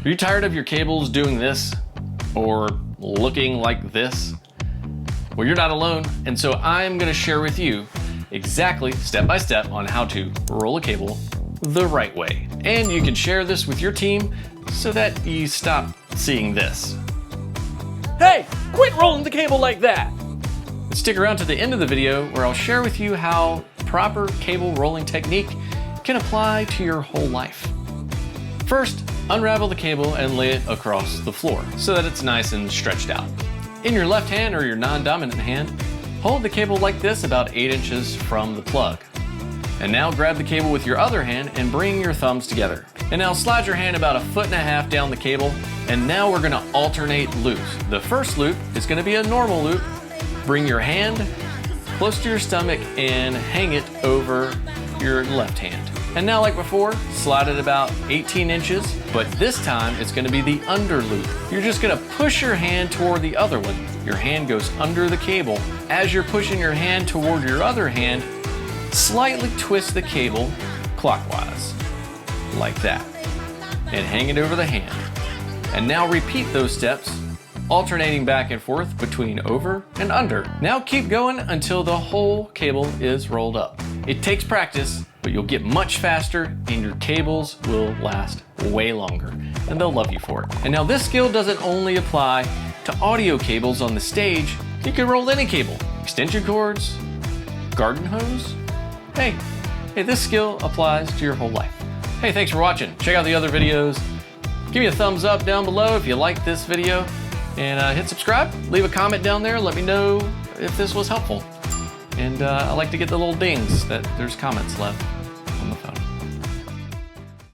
Are you tired of your cables doing this or looking like this? Well, you're not alone, and so I'm gonna share with you exactly step by step on how to roll a cable the right way. And you can share this with your team so that you stop seeing this. Hey, quit rolling the cable like that! Stick around to the end of the video where I'll share with you how proper cable rolling technique can apply to your whole life. First, unravel the cable and lay it across the floor so that it's nice and stretched out. In your left hand or your non-dominant hand, hold the cable like this about 8 inches from the plug. And now grab the cable with your other hand and bring your thumbs together. And now slide your hand about 1.5 feet down the cable, and now we're gonna alternate loops. The first loop is gonna be a normal loop. Bring your hand close to your stomach and hang it over your left hand. And now, like before, slide it about 18 inches, but this time it's gonna be the under loop. You're just gonna push your hand toward the other one. Your hand goes under the cable. As you're pushing your hand toward your other hand, slightly twist the cable clockwise, like that, and hang it over the hand. And now repeat those steps, alternating back and forth between over and under. Now keep going until the whole cable is rolled up. It takes practice, but you'll get much faster and your cables will last way longer, and they'll love you for it. And now this skill doesn't only apply to audio cables on the stage. You can roll any cable, extension cords, garden hose. Hey, this skill applies to your whole life. Hey, thanks for watching. Check out the other videos. Give me a thumbs up down below if you liked this video, and hit subscribe. Leave a comment down there. Let me know if this was helpful. And I like to get the little dings that there's comments left.